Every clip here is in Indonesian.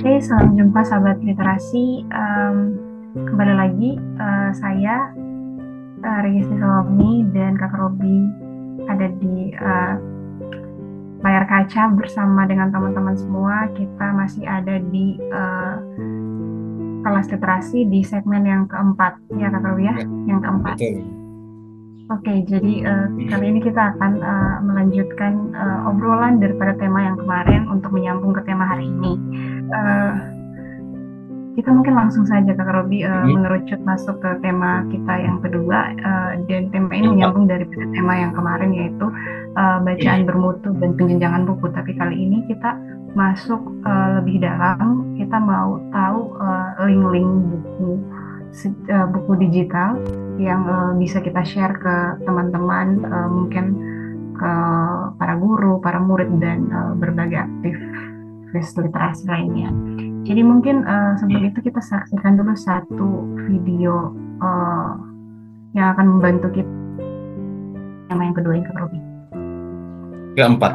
Oke, salam jumpa sahabat literasi. Kembali lagi saya Registi Salomi dan Kak Robi ada di layar kaca bersama dengan teman-teman semua. Kita masih ada di kelas literasi di segmen yang keempat, ya Kak Robi ya, Ya, yang keempat. betul. Oke, jadi kali ini kita akan melanjutkan obrolan daripada tema yang kemarin untuk menyambung ke tema hari ini. Eh, Kita mungkin langsung saja Kak Robi Mhm. mengerucut masuk ke tema kita yang kedua, dan tema ini Keempat. menyambung dari tema yang kemarin yaitu bacaan bermutu dan penjenjangan buku. Tapi kali ini kita masuk lebih dalam, kita mau tahu link-link buku buku digital yang bisa kita share ke teman-teman, mungkin ke para guru, para murid dan berbagai aktivis literasi lainnya. Jadi mungkin sebelum itu kita saksikan dulu satu video uh, yang akan membantu kita yang kedua yang ke Robi. Keempat.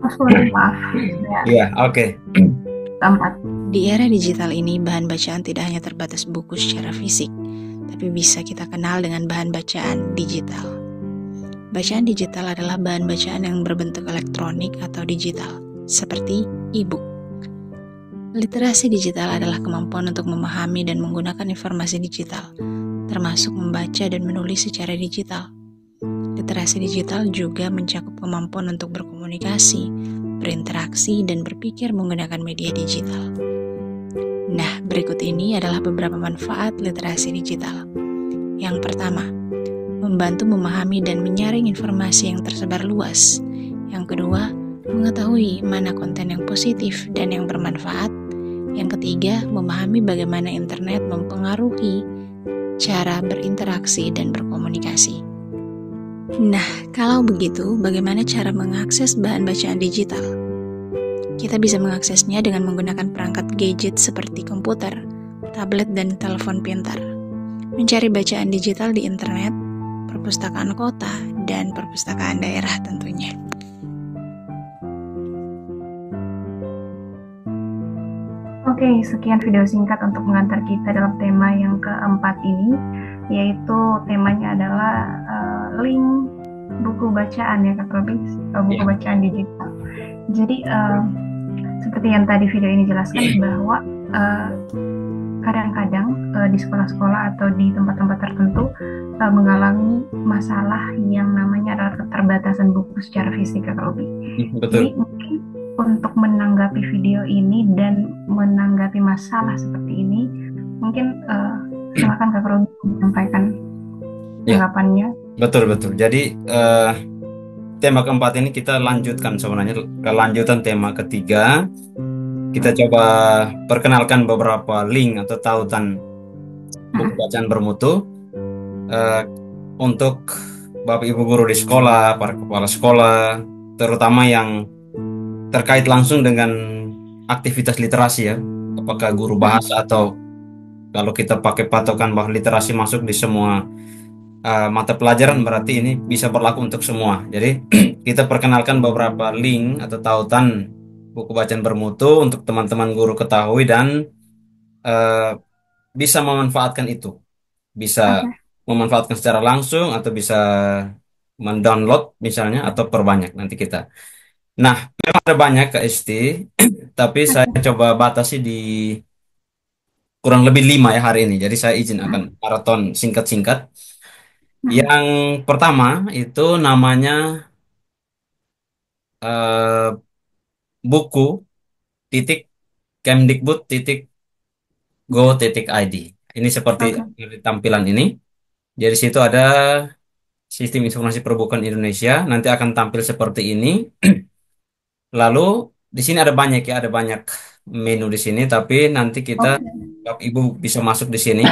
Oh, sorry, maaf. Ya, Iya, oke. keempat. Di era digital ini, bahan bacaan tidak hanya terbatas buku secara fisik, tapi bisa kita kenal dengan bahan bacaan digital. Bacaan digital adalah bahan bacaan yang berbentuk elektronik atau digital, seperti e-book. Literasi digital adalah kemampuan untuk memahami dan menggunakan informasi digital, termasuk membaca dan menulis secara digital. Literasi digital juga mencakup kemampuan untuk berkomunikasi, berinteraksi, dan berpikir menggunakan media digital. Nah, berikut ini adalah beberapa manfaat literasi digital. Yang pertama, membantu memahami dan menyaring informasi yang tersebar luas. Yang kedua, mengetahui mana konten yang positif dan yang bermanfaat. Yang ketiga, memahami bagaimana internet mempengaruhi cara berinteraksi dan berkomunikasi. Nah, kalau begitu, bagaimana cara mengakses bahan bacaan digital? Kita bisa mengaksesnya dengan menggunakan perangkat gadget seperti komputer, tablet, dan telepon pintar. Mencari bacaan digital di internet, perpustakaan kota, dan perpustakaan daerah tentunya. Oke, sekian video singkat untuk mengantar kita dalam tema yang keempat ini, yaitu temanya adalah link buku bacaan ya Kak Robi, buku Iya. bacaan digital. Jadi seperti yang tadi video ini jelaskan bahwa uh, kadang-kadang di sekolah-sekolah atau di tempat-tempat tertentu mengalami masalah yang namanya adalah keterbatasan buku secara fisik Kak Robi. Jadi Betul. mungkin untuk menanggapi video ini dan menanggapi masalah seperti ini, mungkin silakan Kak Robi menyampaikan Ya, tanggapannya. betul betul. Jadi tema keempat ini kita lanjutkan sebenarnya kelanjutan tema ketiga. Kita coba perkenalkan beberapa link atau tautan buku bacaan bermutu eh, untuk Bapak Ibu guru di sekolah, para kepala sekolah, terutama yang terkait langsung dengan aktivitas literasi ya. Apakah guru bahasa atau kalau kita pakai patokan bahwa literasi masuk di semua mata pelajaran berarti ini bisa berlaku untuk semua. Jadi kita perkenalkan beberapa link atau tautan buku bacaan bermutu untuk teman-teman guru ketahui dan eh, bisa memanfaatkan itu. Bisa Oke, memanfaatkan secara langsung atau bisa mendownload misalnya atau perbanyak nanti kita. Nah, memang ada banyak Kak Esti, tapi saya oke. coba batasi di kurang lebih 5 ya hari ini. Jadi saya izin akan maraton singkat-singkat. Yang pertama itu namanya eh, buku titik Kemdikbud titik go titik ID. Ini seperti Oke. tampilan ini. Jadi situ ada Sistem Informasi Perbukuan Indonesia. Nanti akan tampil seperti ini. Lalu di sini ada banyak ya, ada banyak menu di sini. Tapi nanti kita, Oke. Bapak Ibu bisa masuk di sini.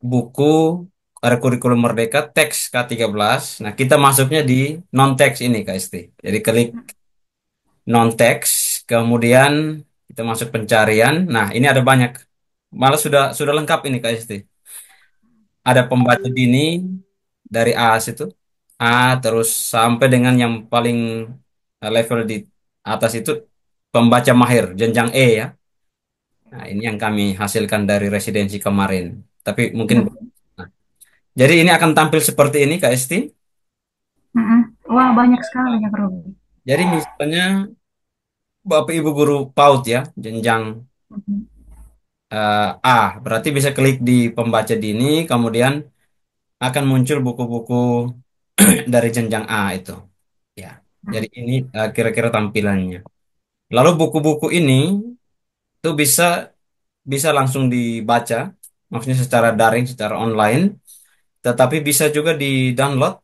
Buku ada kurikulum Merdeka teks K13. Nah, kita masuknya di non-teks ini Kak Isti. Jadi klik non-teks, kemudian kita masuk pencarian. Nah, ini ada banyak. Malah sudah lengkap ini Kak Isti. Ada pembaca dini dari A itu. A terus sampai dengan yang paling level di atas itu pembaca mahir jenjang E ya. Nah, ini yang kami hasilkan dari residensi kemarin. Tapi mungkin Mm. nah, jadi ini akan tampil seperti ini Kak Esti. Mm-mm. Wah, banyak sekali ya, Kak Robi. Jadi misalnya Bapak Ibu guru PAUD ya, jenjang Mhm. A, berarti bisa klik di pembaca dini, kemudian akan muncul buku-buku dari jenjang A itu. Ya, jadi ini kira-kira tampilannya. Lalu buku-buku ini tuh bisa bisa langsung dibaca, maksudnya secara daring, secara online, tetapi bisa juga di-download.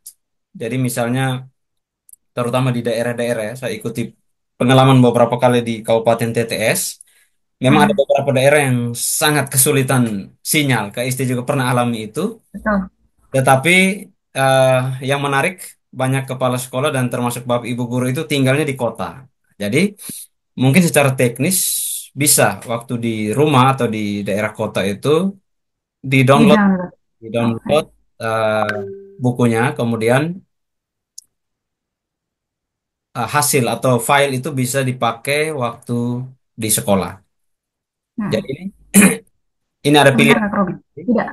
Jadi misalnya, terutama di daerah-daerah ya, saya ikuti pengalaman beberapa kali di Kabupaten TTS, memang ada Mm. beberapa daerah yang sangat kesulitan sinyal. Kak Isti juga pernah alami itu. Betul. Tetapi eh, yang menarik, banyak kepala sekolah dan termasuk bapak ibu guru itu tinggalnya di kota. Jadi mungkin secara teknis bisa waktu di rumah atau di daerah kota itu Di di-download, download. Oke. di-download bukunya, kemudian hasil atau file itu bisa dipakai waktu di sekolah. Jadi Mm. ini ada Sebentar pilihan. Kak Robi. Tidak,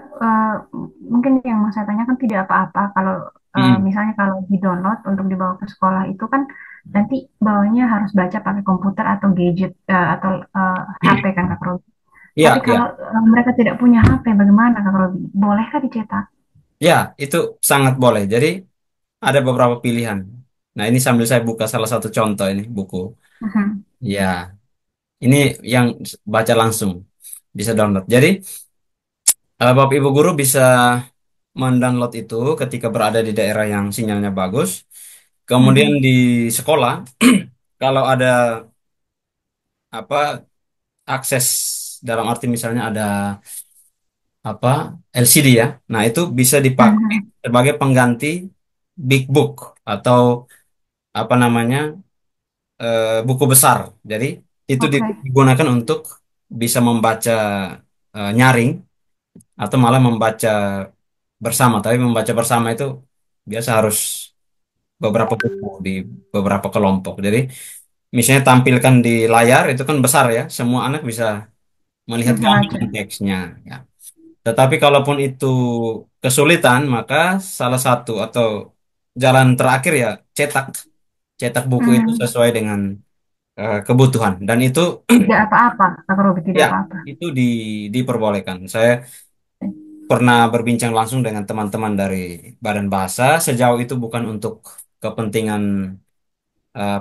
mungkin yang mau saya tanyakan tidak apa-apa kalau Hmm. misalnya kalau di download untuk dibawa ke sekolah itu kan nanti bawanya harus baca pakai komputer atau gadget atau HP kan Kak Robi. Tapi Ya, kalau ya, mereka tidak punya HP, bagaimana Kak Robi? Bolehkah dicetak? ya, itu sangat boleh. Jadi ada beberapa pilihan. Nah, ini sambil saya buka salah satu contoh ini buku. Mhm. Ya, ini yang baca langsung bisa download. Jadi, Bapak Ibu guru bisa mendownload itu ketika berada di daerah yang sinyalnya bagus. Kemudian Mhm. di sekolah, kalau ada apa akses, dalam arti misalnya ada apa LCD ya. Nah, itu bisa dipakai Mhm. sebagai pengganti big book atau apa namanya buku besar. Jadi itu Oke. digunakan untuk bisa membaca nyaring atau malah membaca bersama. Tapi membaca bersama itu biasa harus beberapa buku di beberapa kelompok. Jadi misalnya tampilkan di layar itu kan besar ya, semua anak bisa melihat Bisa gambar baca. dan teksnya. Ya. Tetapi kalaupun itu kesulitan, maka salah satu atau jalan terakhir ya cetak, cetak buku itu Mhm. sesuai dengan kebutuhan. Dan itu Tidak apa-apa, Kak Robi, tidak ya, apa-apa. itu diperbolehkan. Saya pernah berbincang langsung dengan teman-teman dari Badan Bahasa. Sejauh itu bukan untuk kepentingan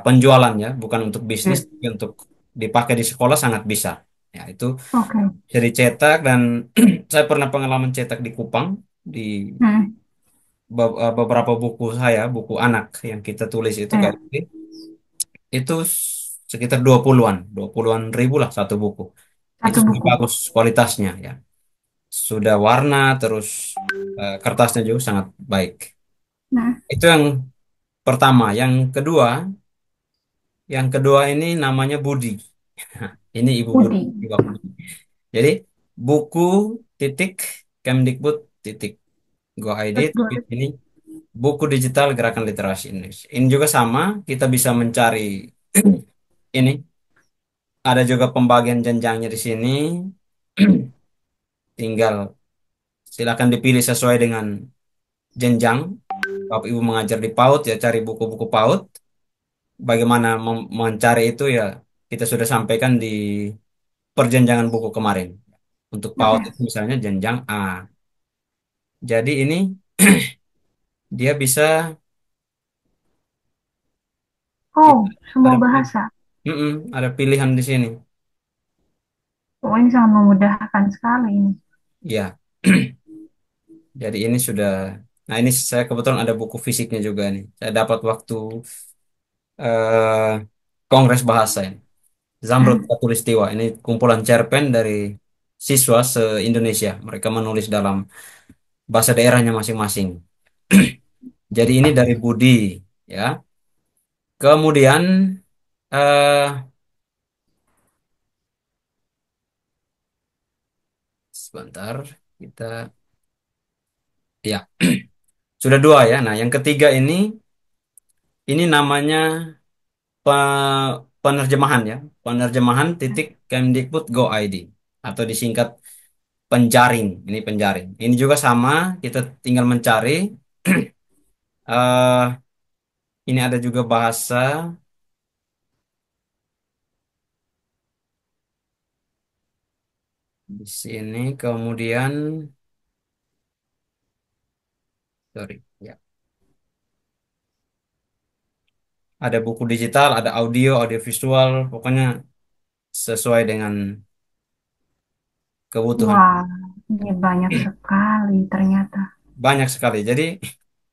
penjualan ya, bukan untuk bisnis, Oke. tapi untuk dipakai di sekolah sangat bisa. Ya, itu Oke. bisa dicetak dan saya pernah pengalaman cetak di Kupang di Hmm. beberapa buku saya, buku anak yang kita tulis itu kayak Ya. gini, itu sekitar 20-an ribu lah satu buku. Itu Satu sudah buku. bagus kualitasnya ya. Sudah warna terus kertasnya juga sangat baik. Nah. Itu yang pertama. Yang kedua ini namanya Budi. Ini ibu guru Budi. juga Budi. Jadi buku titik Kemdikbud titik Go ID, tapi Betul. ini buku digital Gerakan Literasi Indonesia. Ini juga sama, kita bisa mencari ini. Ada juga pembagian jenjangnya di sini. Tinggal silakan dipilih sesuai dengan jenjang. Bapak Ibu mengajar di PAUD ya cari buku-buku PAUD. Bagaimana mencari itu ya kita sudah sampaikan di perjenjangan buku kemarin. Untuk PAUD Oke. itu misalnya jenjang A. Jadi ini dia bisa kita Oh, semua ada pilih, bahasa. ada pilihan di sini. Oh, ini sangat memudahkan sekali ini. Ya, jadi ini sudah. Nah ini saya kebetulan ada buku fisiknya juga nih. Saya dapat waktu eh, Kongres Bahasa ini. Zamrud Hmm. Khatulistiwa. Ini kumpulan cerpen dari siswa se-Indonesia. Mereka menulis dalam bahasa daerahnya masing-masing. Jadi ini dari Budi, ya. Kemudian eh sebentar kita, ya sudah dua ya. Nah yang ketiga ini namanya penerjemahan ya, penerjemahan titik Kemdikbud Go ID atau disingkat penjaring. Ini penjaring. Ini juga sama, kita tinggal mencari. eh ini ada juga bahasa di sini. Kemudian, sorry, ya, ada buku digital, ada audio, audio visual, pokoknya sesuai dengan kebutuhan. Wah, ini banyak sekali ternyata. Banyak sekali. Jadi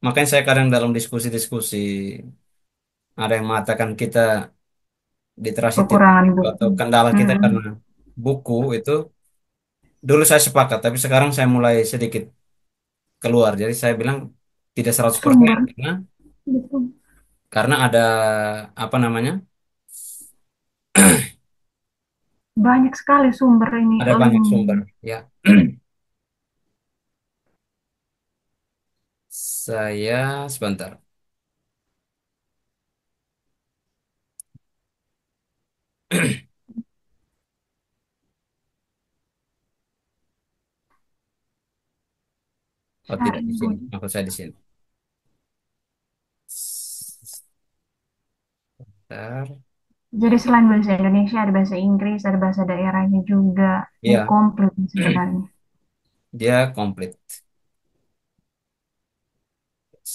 makanya saya kadang dalam diskusi-diskusi ada yang mengatakan kita literasi tidak Kekurangan buku. atau kendala kita Mm-mm. karena buku itu dulu saya sepakat, tapi sekarang saya mulai sedikit keluar. Jadi saya bilang tidak 100% Sumber gitu. karena ada apa namanya? Banyak sekali sumber ini Ada banyak link. sumber. Ya, saya sebentar. Oh tidak Cari di sini, buku. maksud saya di sini. Sebentar. Jadi selain bahasa Indonesia ada bahasa Inggris, ada bahasa daerahnya juga. Ini Iya, komplit sebenarnya. dia komplit,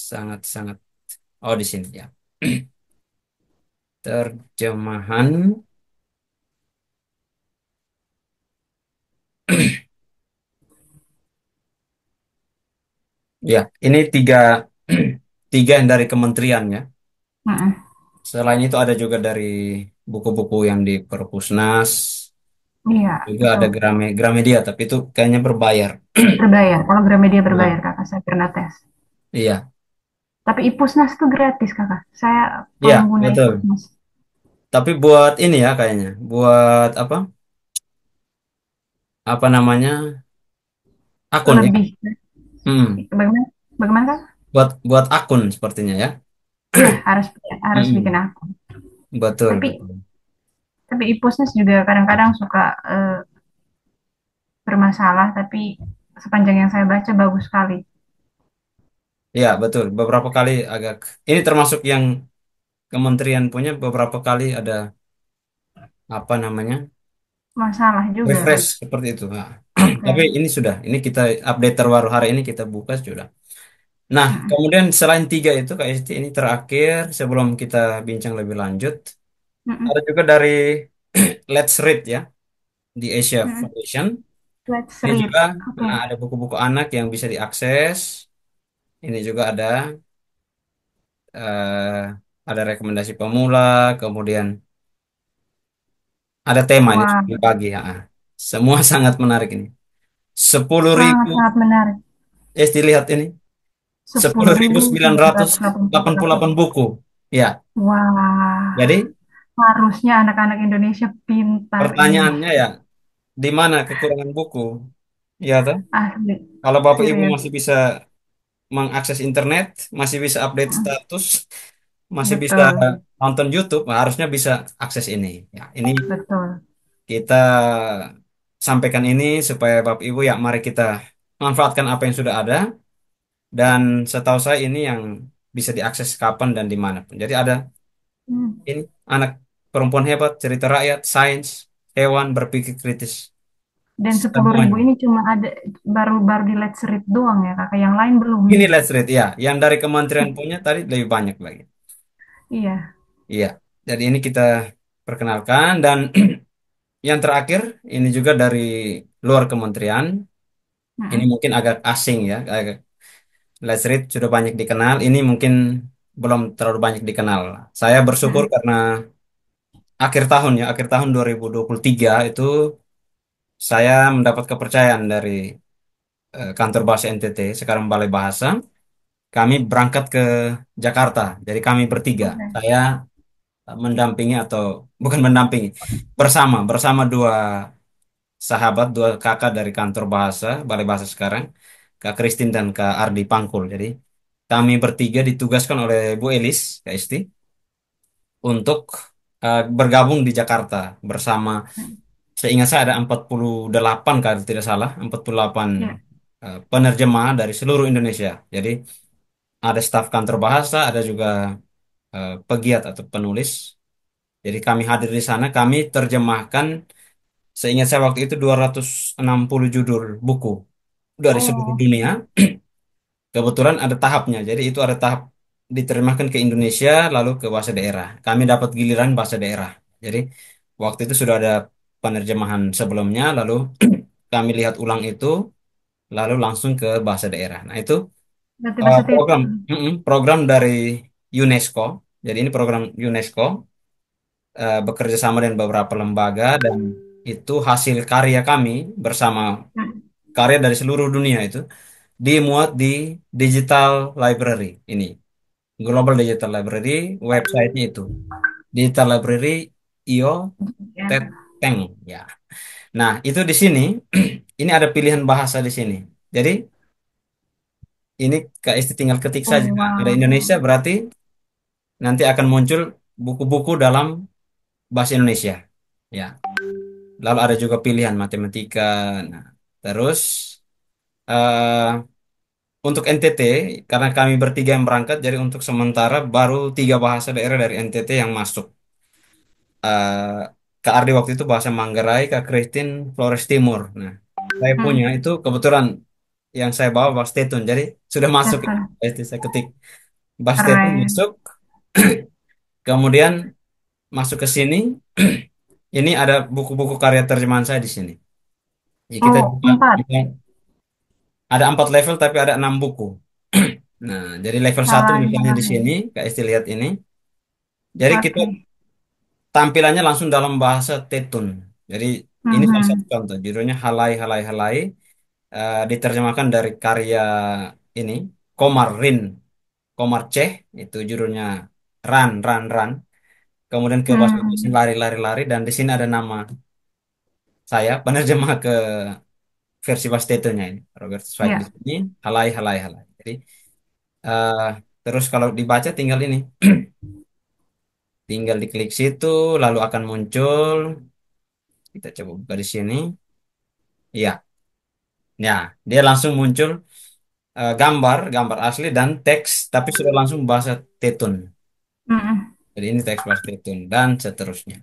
sangat-sangat. Oh di sini ya. Terjemahan. Ya, ini tiga tiga yang dari kementeriannya. Mm-mm. Selain itu ada juga dari buku-buku yang di Perpusnas, Iya, juga betul. ada Gramedia, tapi itu kayaknya berbayar. Berbayar. Kalau Gramedia berbayar, Nah, kakak. Saya pernah tes. iya, Tapi Ipusnas itu gratis, kakak. Saya iya pengguna betul. Ipusnas. Tapi buat ini ya kayaknya, buat apa? Apa namanya? Akun ya. Lebih. Hmm, Bagaimana? Bagaimana, kak? buat buat akun sepertinya ya. Iya, harus harus bikin Hmm, akun. betul Tapi betul. tapi Ipusnas juga kadang-kadang suka bermasalah. Tapi sepanjang yang saya baca bagus sekali. Iya betul. Beberapa kali agak. Ini termasuk yang kementerian punya beberapa kali ada apa namanya? Masalah juga. Refresh seperti itu. Nah, Oke. tapi ini sudah, ini kita update terbaru hari ini kita buka sudah. Nah, Mm-mm. kemudian selain tiga itu Kak Isti, ini terakhir sebelum kita bincang lebih lanjut, Mm-mm. ada juga dari Let's Read ya di Asia Mm-mm. Foundation. Let's Ini read. juga Oke. ada buku-buku anak yang bisa diakses. Ini juga eh, ada rekomendasi pemula, kemudian ada tema ini Wah, pagi ya. Semua sangat menarik ini. 10.000 sangat-sangat menarik. lihat ini. Sepuluh sepuluh ribu ribu sembilan sembilan ratus ratus delapan puluh delapan puluh delapan. delapan buku. Ya, Wah, jadi harusnya anak-anak Indonesia pintar ini. pertanyaannya ya, di mana kekurangan buku? Ya, toh? Asli, Kalau Bapak Ibu serius. masih bisa mengakses internet, masih bisa update Mm, status, masih bisa betul, nonton YouTube, nah, harusnya bisa akses ini. Ya, ini betul. kita sampaikan ini supaya Bapak Ibu ya, mari kita manfaatkan apa yang sudah ada dan setahu saya ini yang bisa diakses kapan dan dimanapun. Jadi ada Hmm. ini anak perempuan hebat, cerita rakyat, sains, hewan, berpikir kritis, Dan 10.000 semuanya. ini cuma ada baru-baru di Let's Read doang ya, kakak. Yang lain belum Ini nih. let's read ya, yang dari kementerian punya tadi lebih banyak lagi. Iya. Iya, jadi ini kita perkenalkan dan yang terakhir ini juga dari luar kementerian. Ini Mm-mm. mungkin agak asing ya, agak let's read sudah banyak dikenal. Ini mungkin belum terlalu banyak dikenal. Saya bersyukur Mm-mm. karena akhir tahun ya, akhir tahun 2023 itu saya mendapat kepercayaan dari kantor bahasa NTT, sekarang Balai Bahasa. Kami berangkat ke Jakarta. Jadi kami bertiga. Oke. Saya mendampingi atau bukan mendampingi, bersama bersama dua sahabat, dua kakak dari kantor bahasa, Balai Bahasa sekarang, Kak Christine dan Kak Ardi Pangkul. Jadi kami bertiga ditugaskan oleh Bu Elis, Kak Isti, untuk bergabung di Jakarta bersama, seingat saya ada 48 kalau tidak salah, 48 Ya. penerjemah dari seluruh Indonesia. Jadi ada staf kantor bahasa, ada juga pegiat atau penulis. Jadi kami hadir di sana, kami terjemahkan, seingat saya waktu itu 260 judul buku dari seluruh Oh, dunia. Kebetulan ada tahapnya, jadi itu ada tahap diterjemahkan ke Indonesia, lalu ke bahasa daerah. Kami dapat giliran bahasa daerah. Jadi waktu itu sudah ada penerjemahan sebelumnya, lalu kami lihat ulang itu, lalu langsung ke bahasa daerah. Nah itu berarti bahasa program, Tetun. program dari UNESCO. Jadi ini program UNESCO, bekerja sama dengan beberapa lembaga, dan itu hasil karya kami bersama Hmm. karya dari seluruh dunia itu dimuat di digital library ini. Global Digital Library, websitenya itu Digital Library IO Ya. Teteng ya. Nah, itu di sini ini ada pilihan bahasa di sini. Jadi ini Kak Isti tinggal ketik Oh, saja. Ada Indonesia wow. berarti nanti akan muncul buku-buku dalam bahasa Indonesia. Ya. Lalu ada juga pilihan matematika. Nah, terus eh, untuk NTT, karena kami bertiga yang berangkat, jadi untuk sementara baru 3 bahasa daerah dari NTT yang masuk. eh Kak Ardi waktu itu bahasa Manggarai, Kak Christine Flores Timur. Nah, saya punya Hmm. itu kebetulan yang saya bawa bahasa Tetun, jadi sudah masuk. Tetun. Itu saya ketik bahasa Tetun Keren. masuk, kemudian masuk ke sini. Ini ada buku-buku karya terjemahan saya di sini. Ya, kita Oh, juga 4. ada 4 level tapi ada 6 buku. Nah, jadi level satu Hai, misalnya di hai. sini, Kak Isti lihat ini. Jadi kita Oke. tampilannya langsung dalam bahasa Tetun. Jadi ini salah satu Mhm. contoh. Judulnya Halai Halai Halai, diterjemahkan dari karya ini Komar Rin, Komar Ceh, itu judulnya Run Run Run. Kemudian ke bahasa Inggris Hmm. lari lari lari, dan di sini ada nama saya penerjemah ke versi bahasa Tetunya ini Robert Zweig di Ya. sini Halai Halai Halai. Jadi eh, terus kalau dibaca tinggal ini, tinggal diklik situ lalu akan muncul. Kita coba buka di sini. Iya, ya dia langsung muncul gambar gambar asli dan teks, tapi sudah langsung bahasa Tetun. Mhm. Jadi ini teks bahasa Tetun dan seterusnya.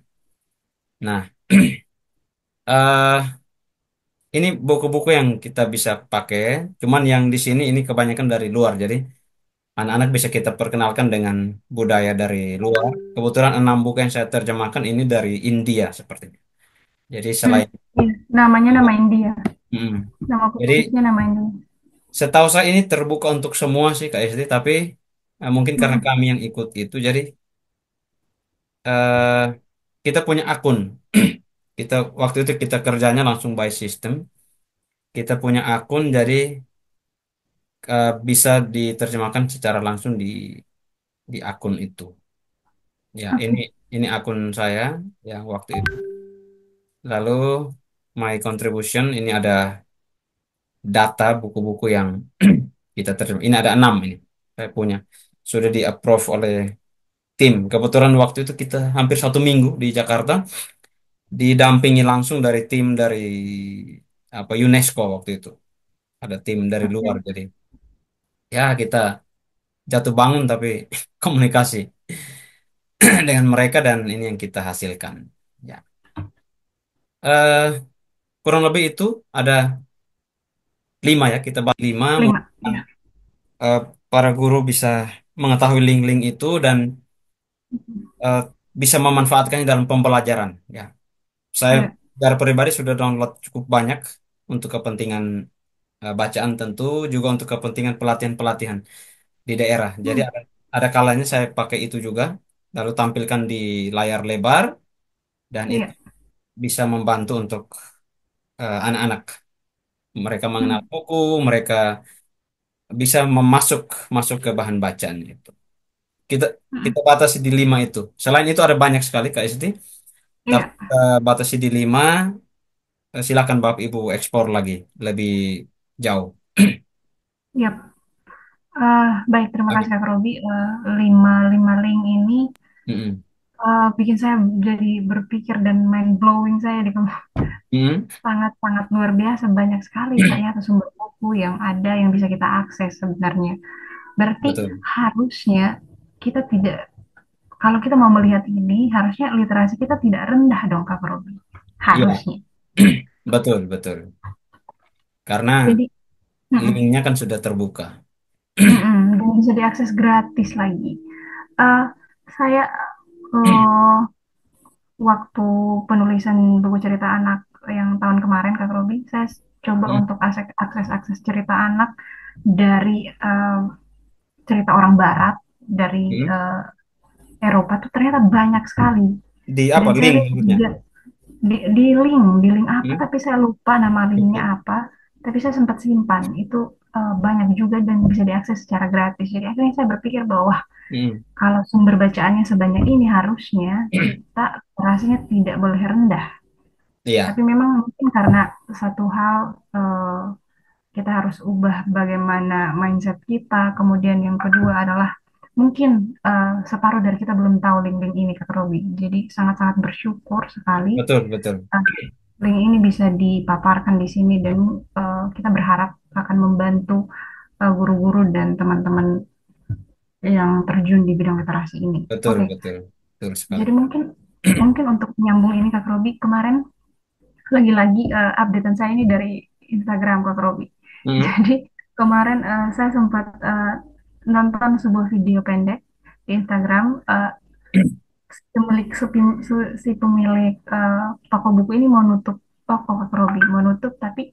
Nah, eh ini buku-buku yang kita bisa pakai. Cuman yang di sini ini kebanyakan dari luar. Jadi anak-anak bisa kita perkenalkan dengan budaya dari luar. Kebetulan 6 buku yang saya terjemahkan ini dari India sepertinya. Jadi Hmm. selain, Iya. Namanya nama India. mm, Nama jadi penulisnya nama India. setahu saya ini terbuka untuk semua sih Kak SD, tapi mungkin karena Mhm. kami yang ikut itu, jadi eh, kita punya akun. Kita waktu itu kita kerjanya langsung by system. Kita punya akun, jadi bisa diterjemahkan secara langsung di akun itu. Ya, ini Oke. ini akun saya yang waktu itu. Lalu my contribution ini ada data buku-buku yang kita terjemah. Ini ada 6 ini saya punya. Sudah di approve oleh tim. Kebetulan waktu itu kita hampir 1 minggu di Jakarta, didampingi langsung dari tim dari apa UNESCO waktu itu. Ada tim dari luar, Oke. jadi ya kita jatuh bangun tapi komunikasi dengan mereka, dan ini yang kita hasilkan. Ya, eh, kurang lebih itu ada 5 ya, kita bahas 5. 5. Mudah-mudahan, Iya. eh, para guru bisa mengetahui link-link itu dan eh, bisa memanfaatkannya dalam pembelajaran. Ya, saya Iya. secara pribadi sudah download cukup banyak untuk kepentingan bacaan, tentu juga untuk kepentingan pelatihan-pelatihan di daerah. Jadi Hmm. ada kalanya saya pakai itu juga, lalu tampilkan di layar lebar, dan itu Iya. bisa membantu untuk anak-anak. Mereka mengenal Hmm. buku, mereka bisa memasuk masuk ke bahan bacaan itu. Kita Mhm. kita batasi di 5 itu. Selain itu ada banyak sekali Kak Isti, tapi Iya. batasi di 5. Silakan Bapak Ibu ekspor lagi lebih jauh. Iya. Baik, terima Oke. kasih Kak Robi. Lima lima link ini Mm-mm. bikin saya jadi berpikir dan mind blowing saya di Hmm, sangat-sangat luar biasa banyak sekali ternyata sumber buku yang ada yang bisa kita akses sebenarnya. Berarti betul. harusnya kita tidak, kalau kita mau melihat ini, harusnya literasi kita tidak rendah dong, Kak Robi. Iya, Harusnya. betul, betul. Karena Jadi, mm-mm, linknya kan sudah terbuka. mm-mm, dan bisa diakses gratis lagi. Eh, saya eh, waktu penulisan buku cerita anak yang tahun kemarin, Kak Robi, saya coba Hmm, untuk akses cerita anak dari cerita orang Barat, dari hmm. Eropa tuh ternyata banyak sekali. Di apa Dan saya link lihat maksudnya? juga di link apa Hmm? tapi saya lupa nama linknya Oke. apa, tapi saya sempat simpan itu, banyak juga dan bisa diakses secara gratis. Jadi akhirnya saya berpikir bahwa wah, Hmm. kalau sumber bacaannya sebanyak ini harusnya kita rasanya tidak boleh rendah. Iya, Tapi memang mungkin karena satu hal, kita harus ubah bagaimana mindset kita. Kemudian yang kedua adalah mungkin separuh dari kita belum tahu link-link ini, Kak Robi. Jadi sangat-sangat bersyukur sekali betul, betul. uh, link ini bisa dipaparkan di sini, dan kita berharap akan membantu guru-guru dan teman-teman yang terjun di bidang literasi ini. Betul, Oke, betul. Betul sekali. jadi mungkin mungkin untuk menyambung ini, Kak Robi, kemarin lagi-lagi updatean saya ini dari Instagram, Kak Robi. Hmm. Jadi kemarin saya sempat nonton sebuah video pendek di Instagram. Si pemilik toko buku ini mau nutup toko, Kak Robi, mau nutup, tapi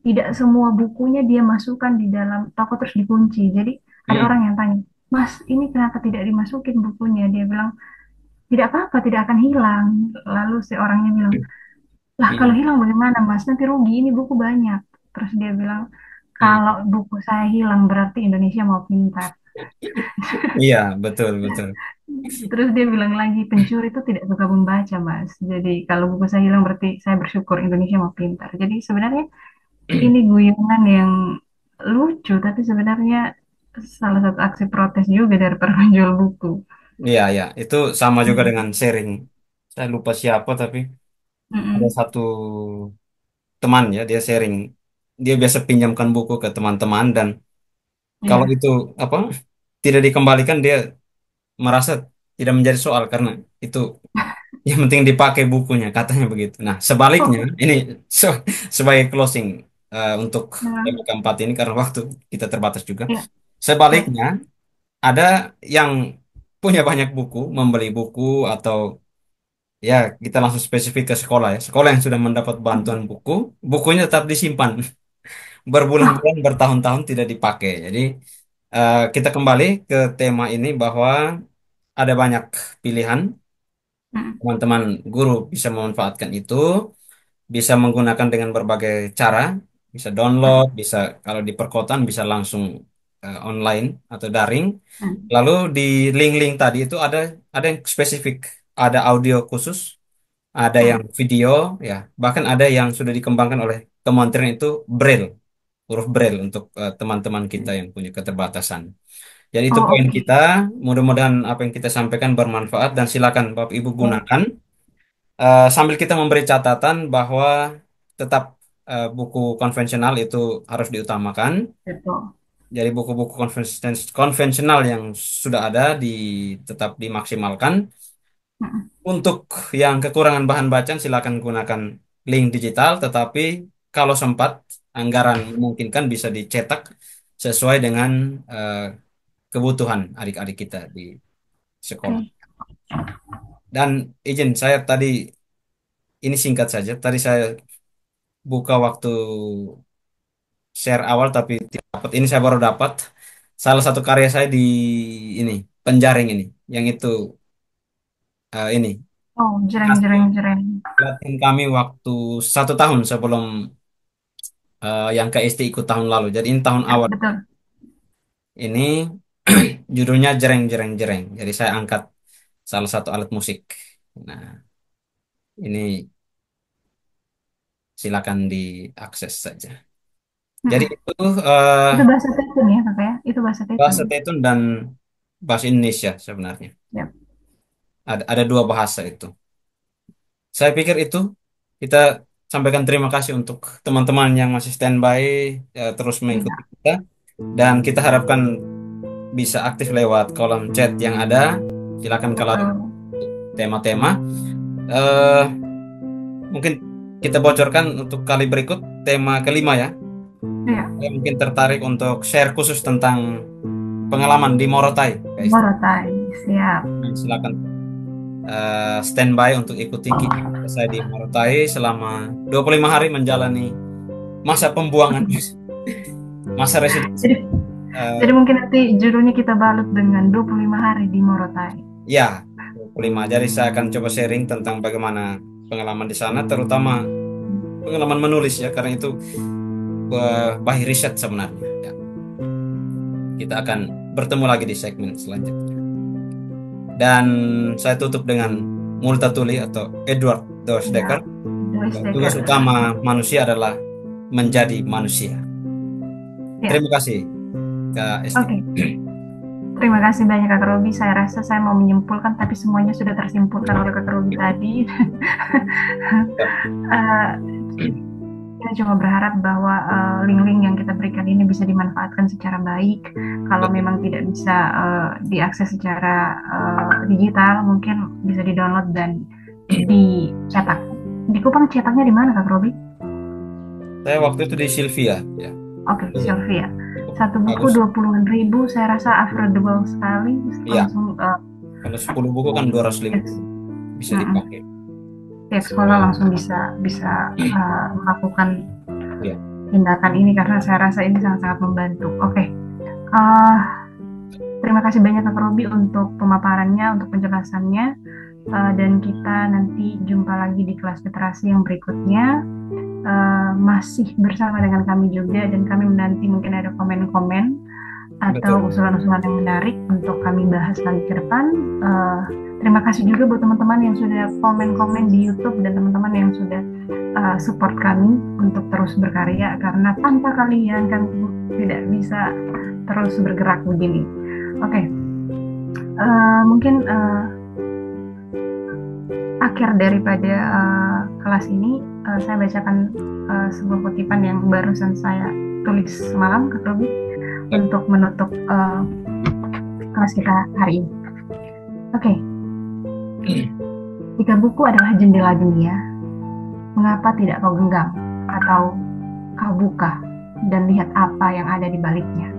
tidak semua bukunya dia masukkan di dalam toko terus dikunci. Jadi ada Hmm. orang yang tanya, Mas, ini kenapa tidak dimasukin bukunya? Dia bilang, tidak apa-apa, tidak akan hilang. Lalu si orangnya bilang, lah kalau Hmm. hilang bagaimana, Mas? Nanti rugi, ini buku banyak. Terus dia bilang, Hmm. kalau buku saya hilang berarti Indonesia mau pintar. Iya, betul, betul. Terus dia bilang lagi, pencuri itu tidak suka membaca, Mas. Jadi kalau buku saya hilang berarti saya bersyukur Indonesia mau pintar. Jadi sebenarnya ini guyonan yang lucu, tapi sebenarnya salah satu aksi protes juga dari para penjual buku. Iya, iya. Itu sama juga Mm, dengan sharing. Saya lupa siapa, tapi ada mm-mm. satu teman ya, dia sharing. Dia biasa pinjamkan buku ke teman-teman dan kalau Iya. itu apa tidak dikembalikan dia merasa tidak menjadi soal karena itu yang penting dipakai bukunya katanya begitu. Nah, sebaliknya Oh, ini se- sebagai closing untuk tema ya, keempat ini karena waktu kita terbatas juga. ya, baik. Sebaliknya ada yang punya banyak buku, membeli buku atau ya kita langsung spesifik ke sekolah ya. Sekolah yang sudah mendapat bantuan buku, bukunya tetap disimpan Oh, berbulan-bulan, bertahun-tahun tidak dipakai. Jadi kita kembali ke tema ini bahwa ada banyak pilihan. mm, Teman-teman guru bisa memanfaatkan itu, bisa menggunakan dengan berbagai cara, bisa mm, download, bisa kalau di perkotaan bisa langsung online atau daring. mm, Lalu di link-link tadi itu ada yang spesifik, ada audio khusus, ada yang mm. video, ya, bahkan ada yang sudah dikembangkan oleh kementerian itu braille, huruf braille untuk teman-teman kita yang punya keterbatasan. Jadi itu Oh, poin oke. kita. Mudah-mudahan apa yang kita sampaikan bermanfaat dan silakan Bapak Ibu Baik, gunakan. Sambil kita memberi catatan bahwa tetap buku konvensional itu harus diutamakan. betul. Jadi buku-buku konvensional yang sudah ada tetap dimaksimalkan. Mm, Untuk yang kekurangan bahan bacaan silakan gunakan link digital, tetapi kalau sempat anggaran memungkinkan bisa dicetak sesuai dengan eh, kebutuhan adik-adik kita di sekolah. oke. Dan izin saya tadi ini singkat saja. Tadi saya buka waktu share awal tapi tidak dapat. Ini saya baru dapat salah satu karya saya di ini penjaring ini, yang itu ini Oh, jreng, hasil jreng, jreng. latihan kami waktu 1 tahun sebelum yang ke SD ikut tahun lalu. Jadi ini tahun Ya, awal. betul. Ini judulnya Jereng Jereng Jereng. Jadi saya angkat salah satu alat musik. Nah, ini silakan diakses saja. Jadi Mm-mm. itu eh, Itu bahasa Tetun ya, Kakak ya? Itu bahasa Tetun. bahasa Tetun dan bahasa Indonesia sebenarnya. Ya. ada dua bahasa itu. Saya pikir itu kita sampaikan terima kasih untuk teman-teman yang masih standby terus mengikuti Iya, kita, dan kita harapkan bisa aktif lewat kolom chat yang ada. Silakan kalau ada betul. tema-tema. eh Mungkin kita bocorkan untuk kali berikut tema kelima ya. Iya, Saya mungkin tertarik untuk share khusus tentang pengalaman di Morotai, guys. Morotai, siap. Silakan standby untuk ikuti kisah saya di Morotai selama 25 hari menjalani masa pembuangan, masa residensi. Jadi, jadi mungkin nanti judulnya kita balut dengan 25 hari di Morotai. Ya, 25. Jadi saya akan coba sharing tentang bagaimana pengalaman di sana, terutama pengalaman menulis ya, karena itu bahi riset sebenarnya. Ya. Kita akan bertemu lagi di segmen selanjutnya. Dan saya tutup dengan Multatuli atau Edward Doris Ya, Dekker. Joyce Tugas Dekker. utama manusia adalah menjadi manusia. Ya, Terima kasih, Kak Esti. oke. Terima kasih banyak Kak Robi. Saya rasa saya mau menyimpulkan, tapi semuanya sudah tersimpulkan oleh Kak Robi tadi. Eh, Kita cuma berharap bahwa link-link yang kita berikan ini bisa dimanfaatkan secara baik. Kalau memang tidak bisa diakses secara digital, mungkin bisa di-download dan dicetak. Di Kupang cetaknya di mana Kak Robi? Saya waktu itu di Sylvia, ya. Oke, Iya, Sylvia. Satu buku bagus. 20-an ribu, saya rasa affordable sekali. Iya, Langsung kalau 10 buku kan 250 bisa dipakai. pihak sekolah langsung bisa melakukan Iya. tindakan ini karena saya rasa ini sangat-sangat membantu. Oke. Uh, Terima kasih banyak Kak Robi untuk pemaparannya, untuk penjelasannya. Dan kita nanti jumpa lagi di kelas literasi yang berikutnya. Masih bersama dengan kami juga, dan kami menanti mungkin ada komen-komen atau Betul. usulan-usulan yang menarik untuk kami bahas lagi ke depan. Terima kasih juga buat teman-teman yang sudah komen-komen di YouTube dan teman-teman yang sudah support kami untuk terus berkarya, karena tanpa kalian kami tidak bisa terus bergerak begini. Oke. Mungkin akhir daripada kelas ini saya bacakan sebuah kutipan yang barusan saya tulis semalam Kak Robi untuk menutup kelas kita hari ini. Oke. Jika buku adalah jendela dunia, mengapa tidak kau genggam atau kau buka dan lihat apa yang ada di baliknya?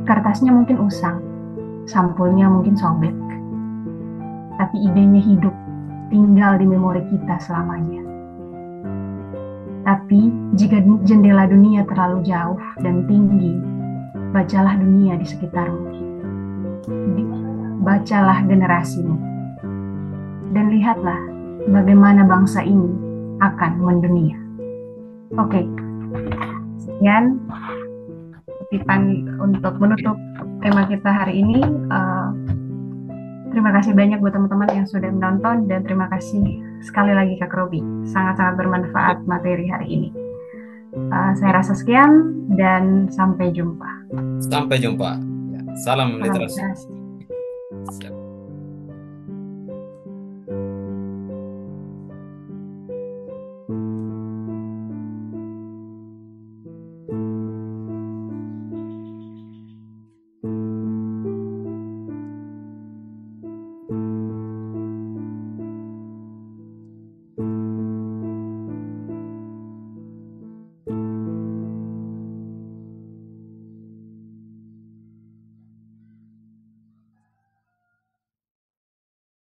Kertasnya mungkin usang, sampulnya mungkin sobek, tapi idenya hidup, tinggal di memori kita selamanya. Tapi jika jendela dunia terlalu jauh dan tinggi, bacalah dunia di sekitarmu. Bacalah generasimu. Dan lihatlah bagaimana bangsa ini akan mendunia. Oke. Sekian kutipan untuk menutup tema kita hari ini. Terima kasih banyak buat teman-teman yang sudah menonton, dan terima kasih sekali lagi Kak Robi. Sangat-sangat bermanfaat materi hari ini. Saya rasa sekian dan sampai jumpa. Sampai jumpa. Ya, salam literasi. literasi. Siap.